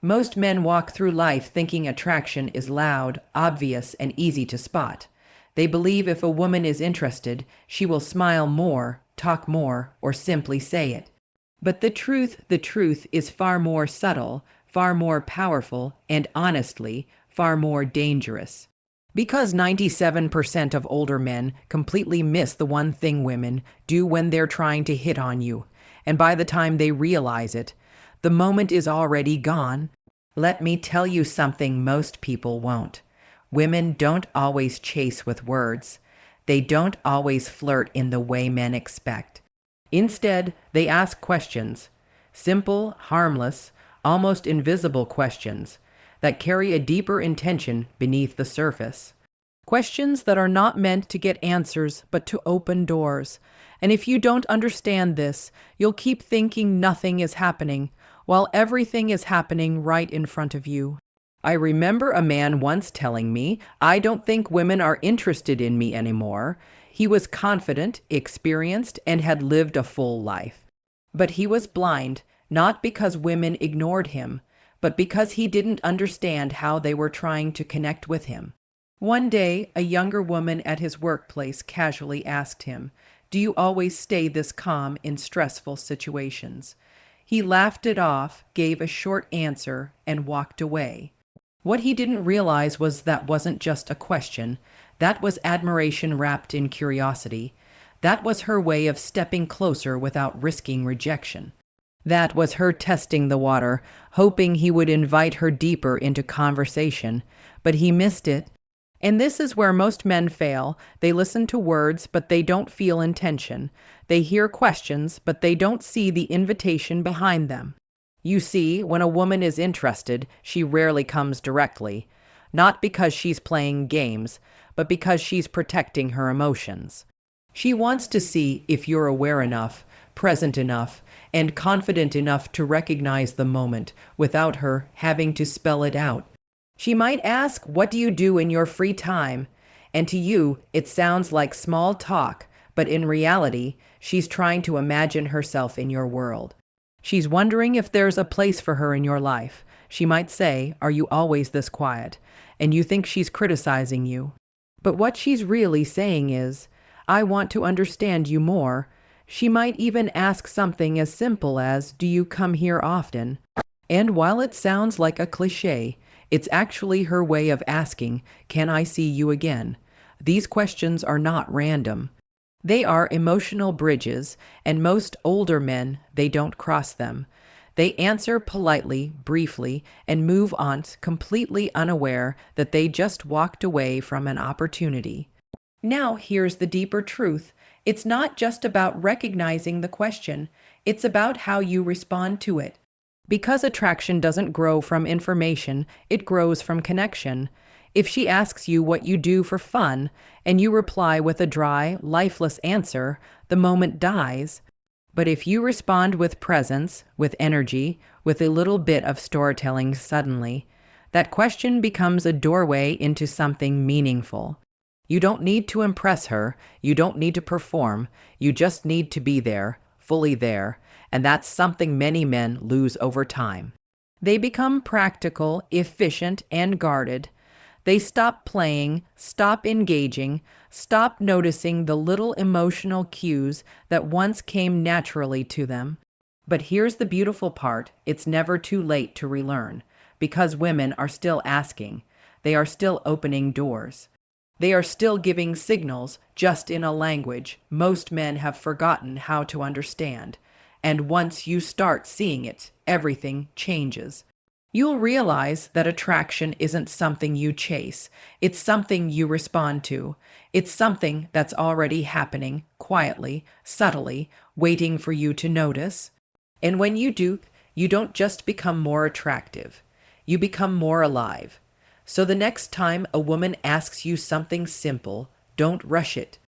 Most men walk through life thinking attraction is loud, obvious, and easy to spot. They believe if a woman is interested, she will smile more, talk more, or simply say it. But the truth is far more subtle, far more powerful, and honestly, far more dangerous. Because 97% of older men completely miss the one thing women do when they're trying to hit on you, and by the time they realize it, the moment is already gone. Let me tell you something most people won't. Women don't always chase with words. They don't always flirt in the way men expect. Instead, they ask questions. Simple, harmless, almost invisible questions that carry a deeper intention beneath the surface. Questions that are not meant to get answers, but to open doors. And if you don't understand this, you'll keep thinking nothing is happening, while everything is happening right in front of you. I remember a man once telling me, "I don't think women are interested in me anymore." He was confident, experienced, and had lived a full life. But he was blind, not because women ignored him, but because he didn't understand how they were trying to connect with him. One day, a younger woman at his workplace casually asked him, "Do you always stay this calm in stressful situations?" He laughed it off, gave a short answer, and walked away. What he didn't realize was that wasn't just a question. That was admiration wrapped in curiosity. That was her way of stepping closer without risking rejection. That was her testing the water, hoping he would invite her deeper into conversation. But he missed it. And this is where most men fail. They listen to words, but they don't feel intention. They hear questions, but they don't see the invitation behind them. You see, when a woman is interested, she rarely comes directly. Not because she's playing games, but because she's protecting her emotions. She wants to see if you're aware enough, present enough, and confident enough to recognize the moment without her having to spell it out. She might ask, "What do you do in your free time?" And to you, it sounds like small talk, but in reality, she's trying to imagine herself in your world. She's wondering if there's a place for her in your life. She might say, "Are you always this quiet?" And you think she's criticizing you. But what she's really saying is, "I want to understand you more." She might even ask something as simple as, "Do you come here often?" And while it sounds like a cliche, it's actually her way of asking, "Can I see you again?" These questions are not random. They are emotional bridges, and most older men, they don't cross them. They answer politely, briefly, and move on, completely unaware that they just walked away from an opportunity. Now, here's the deeper truth. It's not just about recognizing the question, it's about how you respond to it. Because attraction doesn't grow from information, it grows from connection. If she asks you what you do for fun, and you reply with a dry, lifeless answer, the moment dies. But if you respond with presence, with energy, with a little bit of storytelling suddenly, that question becomes a doorway into something meaningful. You don't need to impress her, you don't need to perform, you just need to be there, fully there, and that's something many men lose over time. They become practical, efficient, and guarded. They stop playing, stop engaging, stop noticing the little emotional cues that once came naturally to them. But here's the beautiful part, it's never too late to relearn, because women are still asking, they are still opening doors. They are still giving signals, just in a language most men have forgotten how to understand. And once you start seeing it, everything changes. You'll realize that attraction isn't something you chase. It's something you respond to. It's something that's already happening, quietly, subtly, waiting for you to notice. And when you do, you don't just become more attractive. You become more alive. So the next time a woman asks you something simple, don't rush it.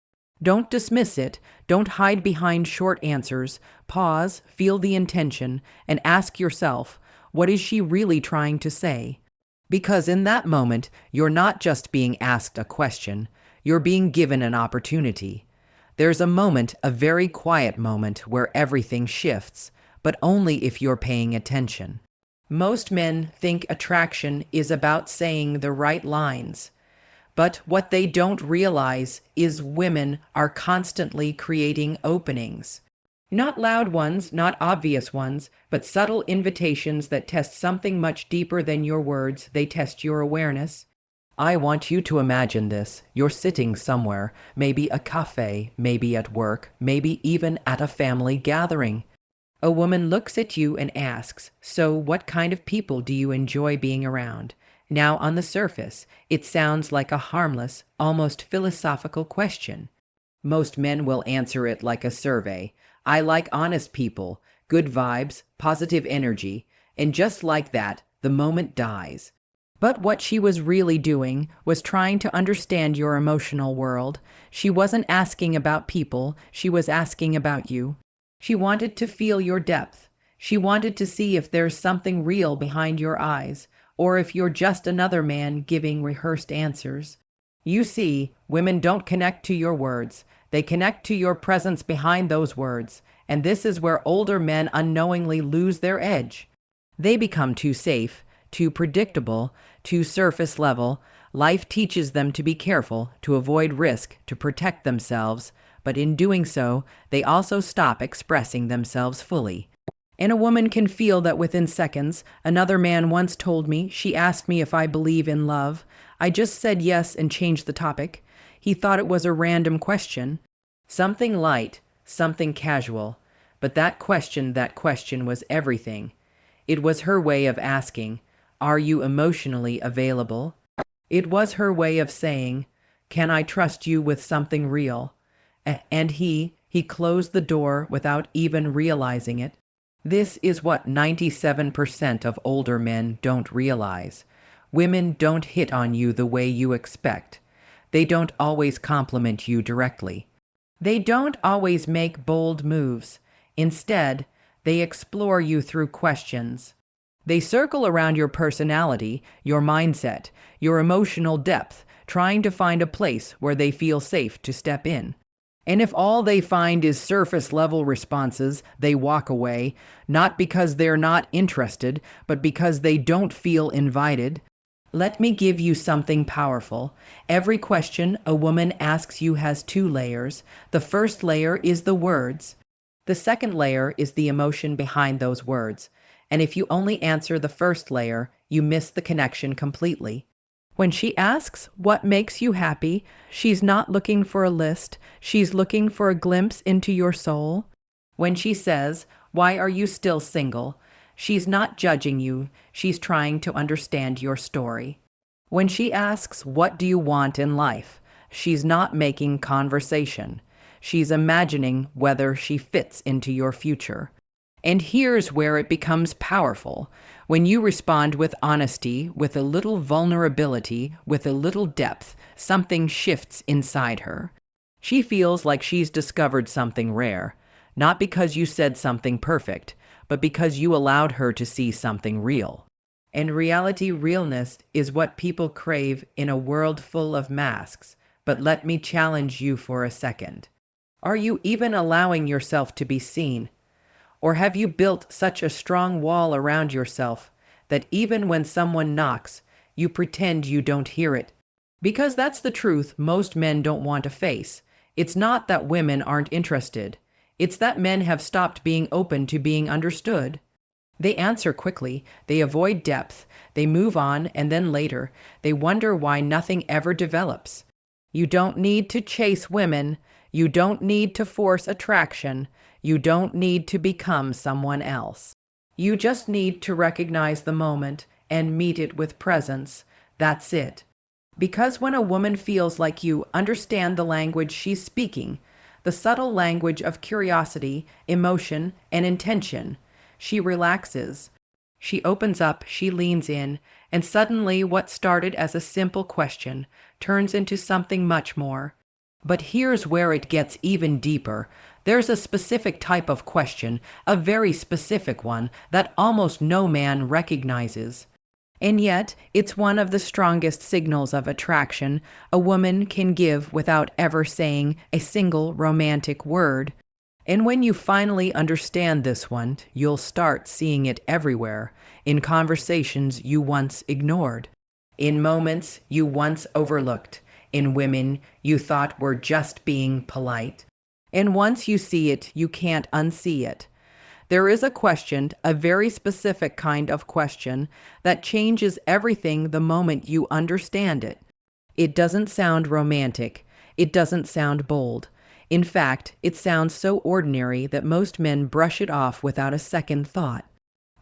Don't dismiss it. Don't hide behind short answers. Pause, feel the intention, and ask yourself, what is she really trying to say? Because in that moment, you're not just being asked a question, you're being given an opportunity. There's a moment, a very quiet moment, where everything shifts, but only if you're paying attention. Most men think attraction is about saying the right lines. But what they don't realize is women are constantly creating openings. Not loud ones, not obvious ones, but subtle invitations that test something much deeper than your words. They test your awareness. I want you to imagine this. You're sitting somewhere, maybe a cafe, maybe at work, maybe even at a family gathering. A woman looks at you and asks, "So, what kind of people do you enjoy being around?" Now, on the surface, it sounds like a harmless, almost philosophical question. Most men will answer it like a survey. I like honest people, good vibes, positive energy, and just like that, the moment dies. But what she was really doing was trying to understand your emotional world. She wasn't asking about people, she was asking about you. She wanted to feel your depth. She wanted to see if there's something real behind your eyes, or if you're just another man giving rehearsed answers. You see, women don't connect to your words. They connect to your presence behind those words, and this is where older men unknowingly lose their edge. They become too safe, too predictable, too surface level. Life teaches them to be careful, to avoid risk, to protect themselves, but in doing so, they also stop expressing themselves fully. And a woman can feel that within seconds. Another man once told me, she asked me if I believe in love. I just said yes and changed the topic. He thought it was a random question. Something light, something casual. But that question was everything. It was her way of asking, "Are you emotionally available?" It was her way of saying, "Can I trust you with something real?" And he closed the door without even realizing it. This is what 97% of older men don't realize. Women don't hit on you the way you expect. They don't always compliment you directly. They don't always make bold moves. Instead, they explore you through questions. They circle around your personality, your mindset, your emotional depth, trying to find a place where they feel safe to step in. And if all they find is surface-level responses, they walk away, not because they're not interested, but because they don't feel invited. Let me give you something powerful. Every question a woman asks you has two layers. The first layer is the words. The second layer is the emotion behind those words. And if you only answer the first layer, you miss the connection completely. When she asks, "What makes you happy?" she's not looking for a list. She's looking for a glimpse into your soul. When she says, "Why are you still single?" she's not judging you. She's trying to understand your story. When she asks, "What do you want in life?" she's not making conversation. She's imagining whether she fits into your future. And here's where it becomes powerful. When you respond with honesty, with a little vulnerability, with a little depth, something shifts inside her. She feels like she's discovered something rare, not because you said something perfect, but because you allowed her to see something real. And realness is what people crave in a world full of masks. But let me challenge you for a second. Are you even allowing yourself to be seen? Or have you built such a strong wall around yourself that even when someone knocks, you pretend you don't hear it? Because that's the truth most men don't want to face. It's not that women aren't interested. It's that men have stopped being open to being understood. They answer quickly, they avoid depth, they move on, and then later, they wonder why nothing ever develops. You don't need to chase women. You don't need to force attraction. You don't need to become someone else. You just need to recognize the moment and meet it with presence. That's it. Because when a woman feels like you understand the language she's speaking, the subtle language of curiosity, emotion, and intention, she relaxes. She opens up, she leans in, and suddenly what started as a simple question turns into something much more. But here's where it gets even deeper. There's a specific type of question, a very specific one, that almost no man recognizes. And yet, it's one of the strongest signals of attraction a woman can give without ever saying a single romantic word. And when you finally understand this one, you'll start seeing it everywhere, in conversations you once ignored, in moments you once overlooked, in women you thought were just being polite. And once you see it, you can't unsee it. There is a question, a very specific kind of question, that changes everything the moment you understand it. It doesn't sound romantic. It doesn't sound bold. In fact, it sounds so ordinary that most men brush it off without a second thought.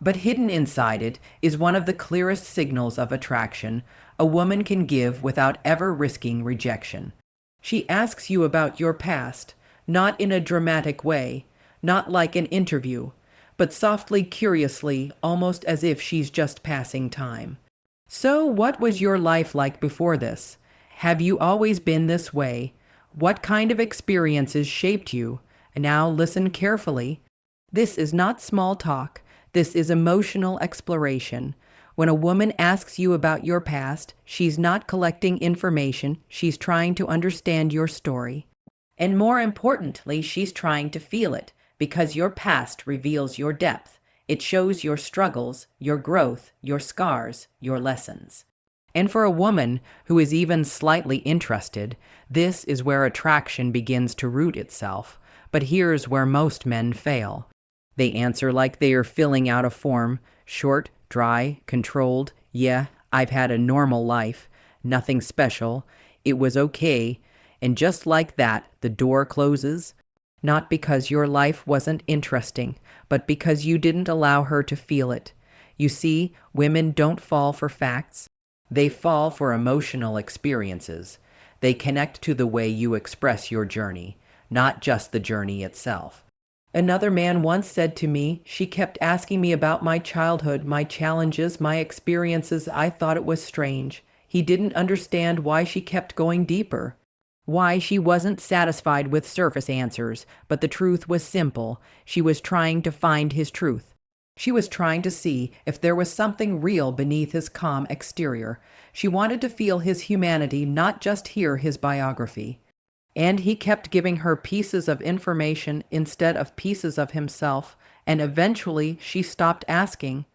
But hidden inside it is one of the clearest signals of attraction a woman can give without ever risking rejection. She asks you about your past, not in a dramatic way, not like an interview, but softly, curiously, almost as if she's just passing time. So, what was your life like before this? Have you always been this way? What kind of experiences shaped you? Now listen carefully. This is not small talk. This is emotional exploration. When a woman asks you about your past, she's not collecting information, she's trying to understand your story. And more importantly, she's trying to feel it, because your past reveals your depth. It shows your struggles, your growth, your scars, your lessons. And for a woman who is even slightly interested, this is where attraction begins to root itself. But here's where most men fail. They answer like they are filling out a form, short, dry, controlled. Yeah, I've had a normal life, nothing special. It was okay. And just like that, the door closes. Not because your life wasn't interesting, but because you didn't allow her to feel it. You see, women don't fall for facts. They fall for emotional experiences. They connect to the way you express your journey, not just the journey itself. Another man once said to me, she kept asking me about my childhood, my challenges, my experiences. I thought it was strange. He didn't understand why she kept going deeper. Why she wasn't satisfied with surface answers, but the truth was simple. She was trying to find his truth. She was trying to see if there was something real beneath his calm exterior. She wanted to feel his humanity, not just hear his biography. And he kept giving her pieces of information instead of pieces of himself, and eventually she stopped asking.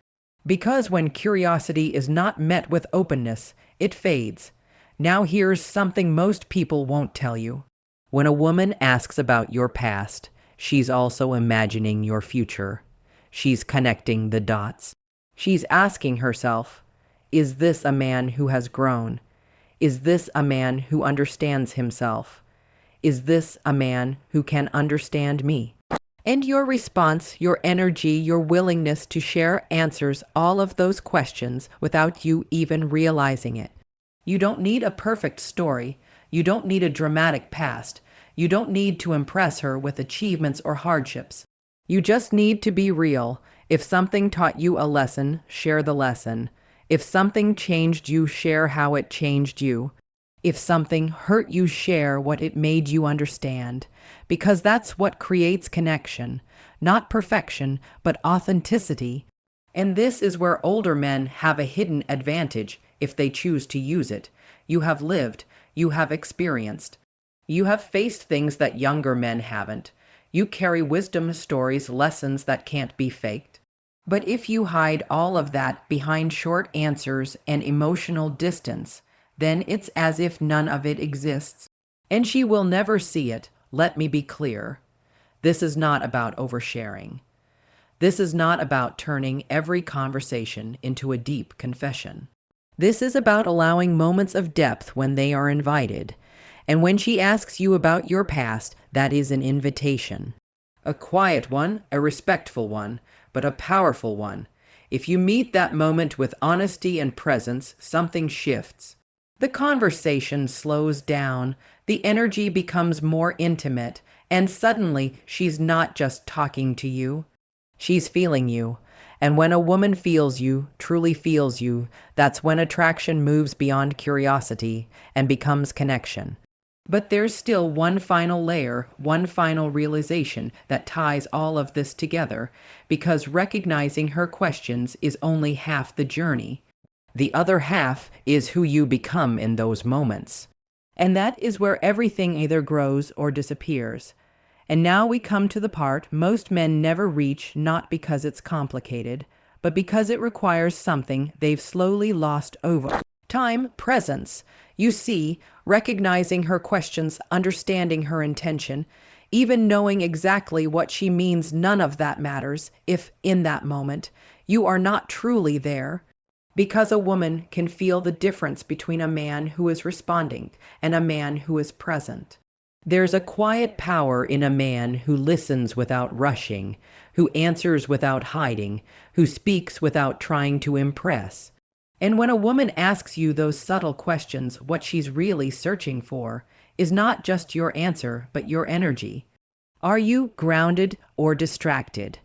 Because when curiosity is not met with openness, it fades. Now here's something most people won't tell you. When a woman asks about your past, she's also imagining your future. She's connecting the dots. She's asking herself, is this a man who has grown? Is this a man who understands himself? Is this a man who can understand me? And your response, your energy, your willingness to share answers all of those questions without you even realizing it. You don't need a perfect story. You don't need a dramatic past. You don't need to impress her with achievements or hardships. You just need to be real. If something taught you a lesson, share the lesson. If something changed you, share how it changed you. If something hurt you, share what it made you understand. Because that's what creates connection. Not perfection, but authenticity. And this is where older men have a hidden advantage if they choose to use it. You have lived. You have experienced. You have faced things that younger men haven't. You carry wisdom stories, lessons that can't be faked. But if you hide all of that behind short answers and emotional distance, then it's as if none of it exists. And she will never see it. Let me be clear. This is not about oversharing. This is not about turning every conversation into a deep confession. This is about allowing moments of depth when they are invited. And when she asks you about your past, that is an invitation. A quiet one, a respectful one, but a powerful one. If you meet that moment with honesty and presence, something shifts. The conversation slows down, the energy becomes more intimate, and suddenly she's not just talking to you. She's feeling you. And when a woman feels you, truly feels you, that's when attraction moves beyond curiosity and becomes connection. But there's still one final layer, one final realization that ties all of this together, because recognizing her questions is only half the journey. The other half is who you become in those moments. And that is where everything either grows or disappears. And now we come to the part most men never reach, not because it's complicated, but because it requires something they've slowly lost over time: presence. You see, recognizing her questions, understanding her intention, even knowing exactly what she means, none of that matters if, in that moment, you are not truly there. Because a woman can feel the difference between a man who is responding and a man who is present. There's a quiet power in a man who listens without rushing, who answers without hiding, who speaks without trying to impress. And when a woman asks you those subtle questions, what she's really searching for is not just your answer, but your energy. Are you grounded or distracted?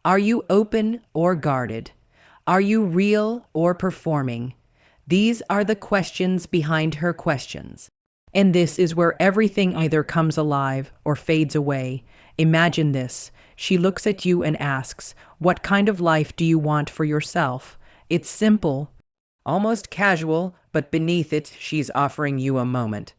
Are you open or guarded? Are you real or performing? These are the questions behind her questions. And this is where everything either comes alive or fades away. Imagine this. She looks at you and asks, "What kind of life do you want for yourself?" It's simple, almost casual, but beneath it, she's offering you a moment.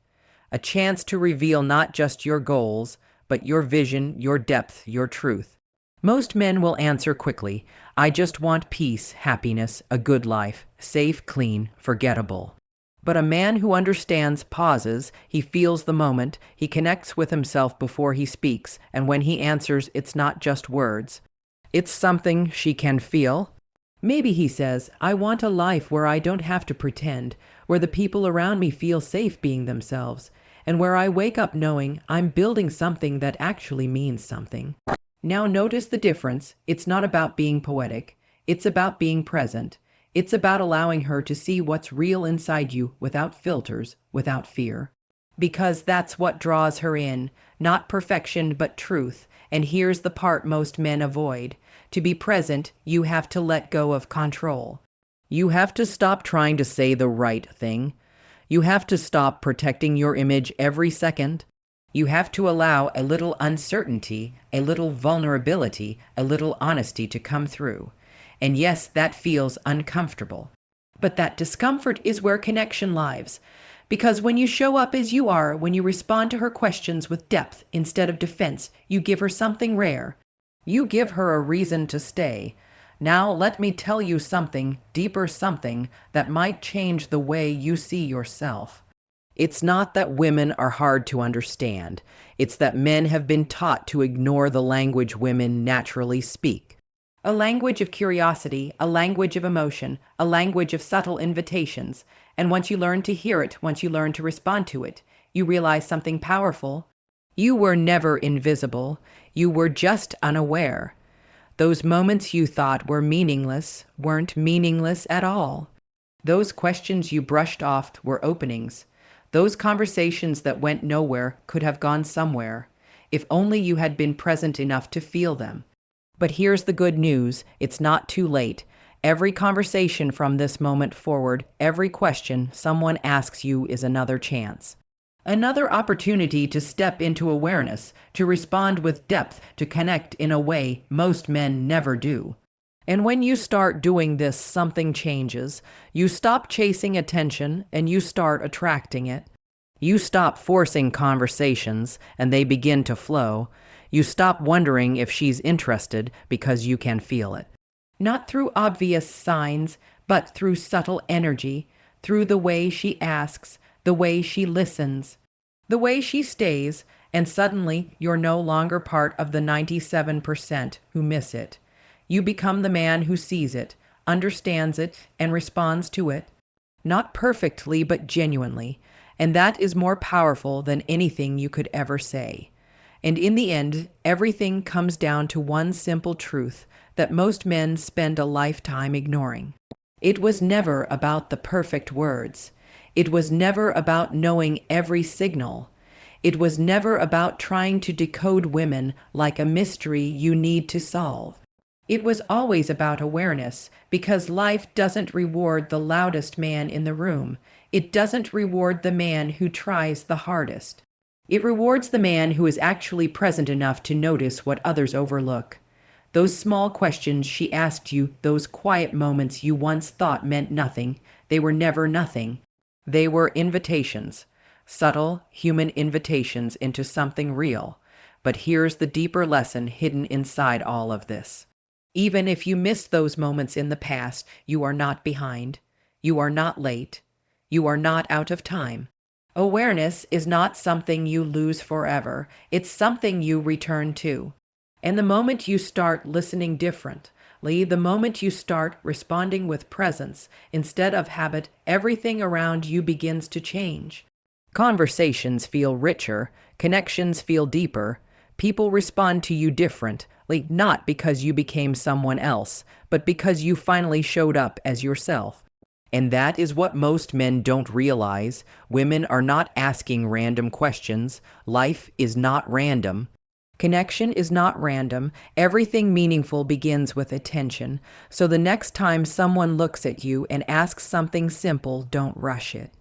A chance to reveal not just your goals, but your vision, your depth, your truth. Most men will answer quickly, "I just want peace, happiness, a good life, safe, clean, forgettable." But a man who understands pauses, he feels the moment, he connects with himself before he speaks, and when he answers, it's not just words. It's something she can feel. Maybe he says, "I want a life where I don't have to pretend, where the people around me feel safe being themselves, and where I wake up knowing I'm building something that actually means something." Now notice the difference. It's not about being poetic. It's about being present. It's about allowing her to see what's real inside you without filters, without fear. Because that's what draws her in, not perfection, but truth. And here's the part most men avoid. To be present, you have to let go of control. You have to stop trying to say the right thing. You have to stop protecting your image every second. You have to allow a little uncertainty, a little vulnerability, a little honesty to come through. And yes, that feels uncomfortable. But that discomfort is where connection lives. Because when you show up as you are, when you respond to her questions with depth instead of defense, you give her something rare. You give her a reason to stay. Now let me tell you something, deeper something, that might change the way you see yourself. It's not that women are hard to understand. It's that men have been taught to ignore the language women naturally speak. A language of curiosity, a language of emotion, a language of subtle invitations. And once you learn to hear it, once you learn to respond to it, you realize something powerful. You were never invisible. You were just unaware. Those moments you thought were meaningless weren't meaningless at all. Those questions you brushed off were openings. Those conversations that went nowhere could have gone somewhere, if only you had been present enough to feel them. But here's the good news. It's not too late. Every conversation from this moment forward, every question someone asks you is another chance. Another opportunity to step into awareness, to respond with depth, to connect in a way most men never do. And when you start doing this, something changes. You stop chasing attention and you start attracting it. You stop forcing conversations and they begin to flow. You stop wondering if she's interested because you can feel it. Not through obvious signs, but through subtle energy, through the way she asks, the way she listens, the way she stays, and suddenly you're no longer part of the 97% who miss it. You become the man who sees it, understands it, and responds to it. Not perfectly, but genuinely. And that is more powerful than anything you could ever say. And in the end, everything comes down to one simple truth that most men spend a lifetime ignoring. It was never about the perfect words. It was never about knowing every signal. It was never about trying to decode women like a mystery you need to solve. It was always about awareness, because life doesn't reward the loudest man in the room. It doesn't reward the man who tries the hardest. It rewards the man who is actually present enough to notice what others overlook. Those small questions she asked you, those quiet moments you once thought meant nothing, they were never nothing. They were invitations, subtle human invitations into something real. But here's the deeper lesson hidden inside all of this. Even if you missed those moments in the past, you are not behind. You are not late. You are not out of time. Awareness is not something you lose forever. It's something you return to. And the moment you start listening differently, the moment you start responding with presence instead of habit, everything around you begins to change. Conversations feel richer, connections feel deeper, people respond to you differently, not because you became someone else, but because you finally showed up as yourself. And that is what most men don't realize. Women are not asking random questions. Life is not random. Connection is not random. Everything meaningful begins with attention. So the next time someone looks at you and asks something simple, don't rush it.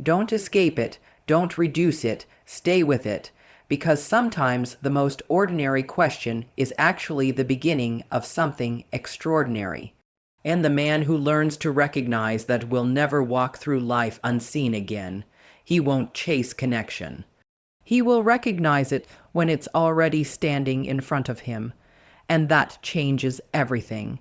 Don't escape it. Don't reduce it. Stay with it. Because sometimes the most ordinary question is actually the beginning of something extraordinary. And the man who learns to recognize that will never walk through life unseen again. He won't chase connection. He will recognize it when it's already standing in front of him. And that changes everything.